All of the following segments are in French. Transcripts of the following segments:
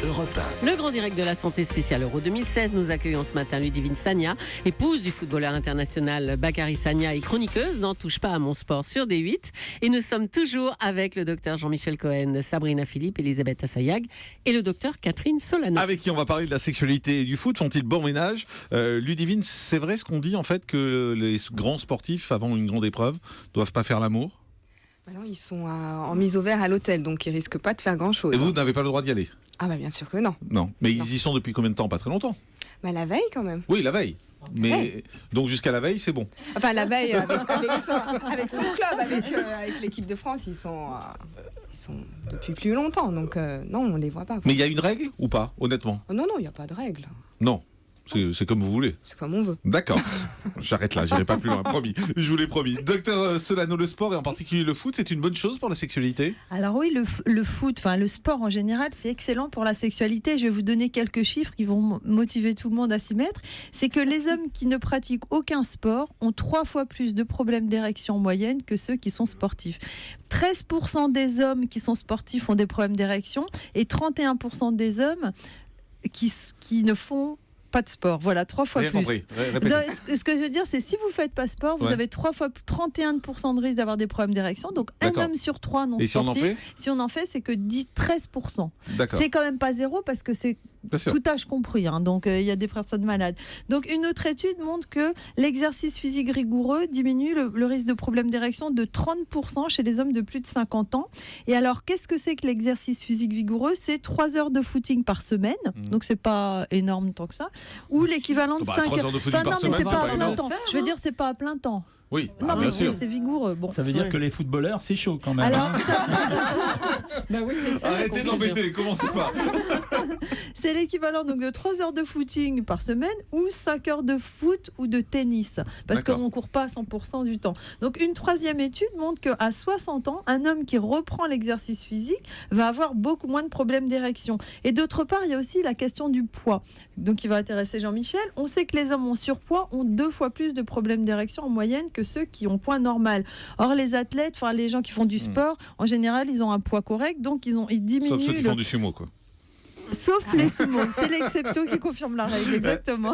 Europe 1. Le grand direct de la santé spéciale Euro 2016, nous accueillons ce matin Ludivine Sagna, épouse du footballeur international Bakary Sagna et chroniqueuse dans Touche pas à mon sport sur D8. Et nous sommes toujours avec le docteur Jean-Michel Cohen, Sabrina Philippe, Elisabeth Assayag et le docteur Catherine Solano. Avec qui on va parler de la sexualité et du foot. Font-ils bon ménage? Ludivine, c'est vrai ce qu'on dit en fait que les grands sportifs, avant une grande épreuve, doivent pas faire l'amour? Non, ils sont en mise au vert à l'hôtel, donc ils risquent pas de faire grand-chose. Et vous n'avez pas le droit d'y aller? Ah bah bien sûr que non. Non. Mais Non. ils y sont depuis combien de temps? Pas très longtemps. Bah la veille quand même. Oui, la veille. Mais Ouais. donc jusqu'à la veille, c'est bon. Enfin la veille avec son club, avec l'équipe de France, ils sont depuis plus longtemps, donc non, on les voit pas. Mais il y a une règle ou pas, honnêtement? Oh, non, il n'y a pas de règle. Non. C'est comme vous voulez. C'est comme on veut. D'accord. J'arrête là, j'irai pas plus loin, promis. Je vous l'ai promis. Docteur Solano, le sport et en particulier le foot, c'est une bonne chose pour la sexualité? Alors oui, le foot, enfin le sport en général, c'est excellent pour la sexualité. Je vais vous donner quelques chiffres qui vont motiver tout le monde à s'y mettre. C'est que les hommes qui ne pratiquent aucun sport ont 3 fois plus de problèmes d'érection en moyenne que ceux qui sont sportifs. 13% des hommes qui sont sportifs ont des problèmes d'érection et 31% des hommes qui ne font pas de sport. Voilà, 3 fois Rien plus. compris. Répétez. Donc, ce que je veux dire, c'est si vous ne faites pas sport, vous Ouais. avez 31% de risque d'avoir des problèmes d'érection. Donc, un D'accord. homme sur 3 non Et si on en sportif. fait? Si on en fait, c'est que 13%. D'accord. C'est quand même pas zéro parce que c'est Bien sûr. tout âge compris. Donc, il y a des personnes malades. Donc, une autre étude montre que l'exercice physique rigoureux diminue le risque de problème d'érection de 30% chez les hommes de plus de 50 ans. Et alors, qu'est-ce que c'est que l'exercice physique vigoureux? C'est 3 heures de footing par semaine. Donc, c'est pas énorme tant que ça. Ou l'équivalent de Bah, 5 3 heures de footing par non, mais semaine, c'est c'est pas pas à plein énorme. temps. Je veux dire, c'est pas à plein temps. Oui, Non, mais bien sûr. c'est vigoureux. Bon. Ça veut dire Ouais. que les footballeurs, c'est chaud quand même. Alors, hein. Bah oui, c'est ça. Arrêtez d'embêter, commencez pas. c'est l'équivalent donc de 3 heures de footing par semaine ou 5 heures de foot ou de tennis. Parce D'accord. qu'on ne court pas à 100% du temps. Donc, une troisième étude montre qu'à 60 ans, un homme qui reprend l'exercice physique va avoir beaucoup moins de problèmes d'érection. Et d'autre part, il y a aussi la question du poids. Donc, qui va intéresser Jean-Michel. On sait que les hommes en surpoids ont 2 fois plus de problèmes d'érection en moyenne que ceux qui ont poids normal. Or, les athlètes, enfin les gens qui font du sport, en général, ils ont un poids correct, donc ils diminuent. Sauf ceux qui font du sumo, quoi. Sauf les sumo, c'est l'exception qui confirme la règle, exactement.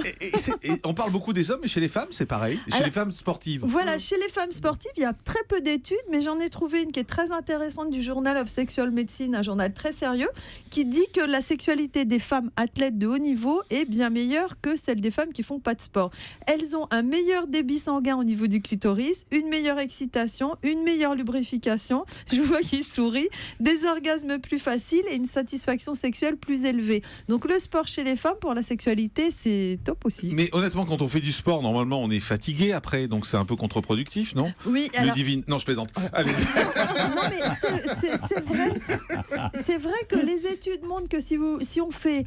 Et on parle beaucoup des hommes, mais chez les femmes, c'est pareil. Chez Alors- les femmes sportives. Voilà, chez les femmes sportives, il y a très peu d'études, mais j'en ai trouvé une qui est très intéressante du Journal of Sexual Medicine, un journal très sérieux, qui dit que la sexualité des femmes athlètes de haut niveau est bien meilleure que celle des femmes qui font pas de sport. Elles ont un meilleur débit sanguin au niveau du clitoris, une meilleure excitation, une meilleure lubrification, je vois qu'il sourit, des orgasmes plus faciles et une satisfaction sexuelle plus élevée. Donc le sport chez les femmes pour la sexualité, c'est top aussi. Mais honnêtement, quand on fait du sport, normalement, on est fatigué après, donc c'est un peu contre-productif, non? Oui, alors... Ludivine, non, je plaisante. Allez. Non mais c'est vrai que les études montrent que si on fait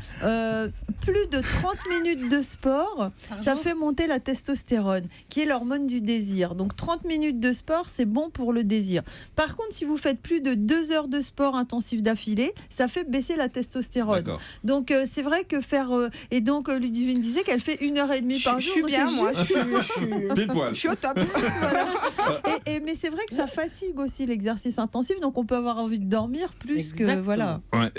plus de 30 minutes de sport, ça fait monter la testostérone, qui est l'hormone du désir. Donc 30 minutes de sport, c'est bon pour le désir. Par contre, si vous faites plus de 2 heures de sport intensif d'affilée, ça fait baisser la testostérone. D'accord. Donc c'est vrai que faire... et donc Ludivine disait qu'elle fait 1h30 par Je jour. suis donc bien, c'est moi. juste- Pile poil. Je suis au top. Voilà. Mais c'est vrai que ça fatigue aussi l'exercice intensif, donc on peut avoir envie de dormir plus que Exactement. voilà. Ouais,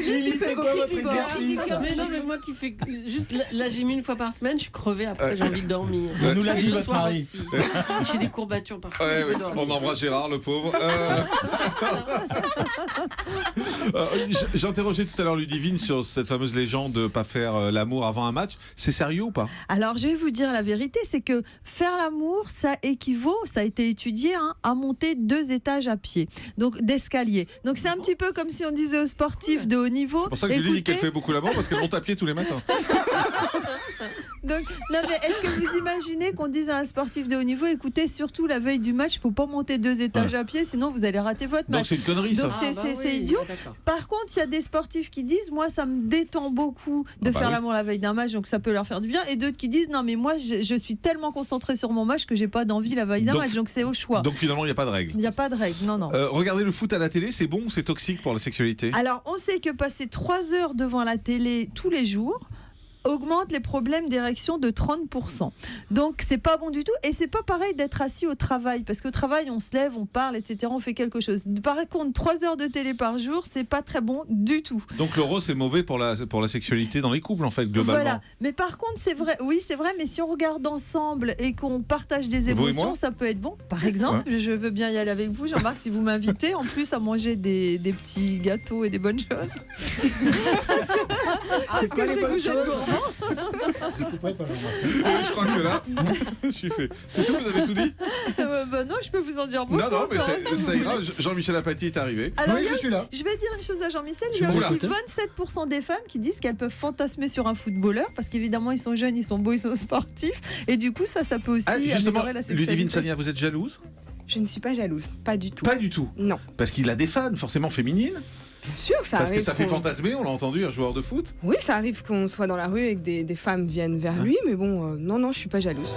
Julie, c'est quoi votre sport. exercice? Mais non, mais moi qui fais juste la gym une fois par semaine, je suis crevée après, j'ai envie de dormir. Vous nous l'a dit, Le votre soir mari. aussi. J'ai des courbatures partout. ouais, je ouais, peux dormir. on embrasse Gérard, le pauvre. J'ai interrogé tout à l'heure Ludivine sur cette fameuse légende de pas faire l'amour avant un match. C'est sérieux ou pas? Alors je vais vous dire la vérité, c'est que faire l'amour, ça équivaut, ça a été étudié, à monter 2 étages à pied, donc d'escalier. Donc c'est un petit peu comme si on disait aux sportifs de haut niveau. C'est pour ça que Julie dit qu'elle fait beaucoup l'amour, parce qu'elle monte à pied tous les matins. Donc, non mais est-ce que vous imaginez qu'on dise à un sportif de haut niveau, écoutez, surtout la veille du match, il faut pas monter 2 étages à pied, sinon vous allez rater votre Donc match. c'est une connerie, ça. Donc, c'est idiot. D'accord. Par contre, il y a des sportifs qui disent, moi, ça me détend beaucoup de bah faire oui. l'amour la veille d'un match, donc ça peut leur faire du bien. Et d'autres qui disent, non, mais moi, je suis tellement concentré sur mon match que j'ai pas d'envie la veille d'un Donc- match, donc c'est au choix. Donc finalement, il n'y a pas de règle. Il n'y a pas de règle, non. Regarder le foot à la télé, c'est bon ou c'est toxique pour la sexualité? Alors, on sait que passer 3 heures devant la télé tous les jours, augmente les problèmes d'érection de 30%. Donc c'est pas bon du tout, et c'est pas pareil d'être assis au travail, parce qu'au travail on se lève, on parle, etc., on fait quelque chose. Par contre, 3 heures de télé par jour, c'est pas très bon du tout. Donc l'euro, c'est mauvais pour la sexualité dans les couples, en fait, globalement. Voilà, mais par contre c'est vrai, oui c'est vrai, mais si on regarde ensemble et qu'on partage des Vous et moi émotions, ça peut être bon. Par exemple, je veux bien y aller avec vous, Jean-Marc, si vous m'invitez, en plus à manger des petits gâteaux et des bonnes choses. C'est quoi les bonnes choses? Je crois que là, je suis fait. C'est tout, vous avez tout dit? Non, je peux vous en dire beaucoup. Non, mais encore. ça ira. Jean-Michel Apathy est arrivé. Alors, Oui, il y a- je suis là. je vais dire une chose à Jean-Michel, il y a Oula. aussi 27% des femmes qui disent qu'elles peuvent fantasmer sur un footballeur, parce qu'évidemment ils sont jeunes, ils sont beaux, ils sont sportifs, et du coup ça peut aussi Justement, améliorer la sexualité. Ludivine Sagna, vous êtes jalouse? Je ne suis pas jalouse, pas du tout. Pas du tout. Non. Parce qu'il a des fans, forcément féminines. Bien sûr, ça Parce arrive. que ça fait qu'on- fantasmer, on l'a entendu, un joueur de foot. Oui, ça arrive qu'on soit dans la rue et que des femmes viennent vers lui, mais bon, non, je suis pas jalouse.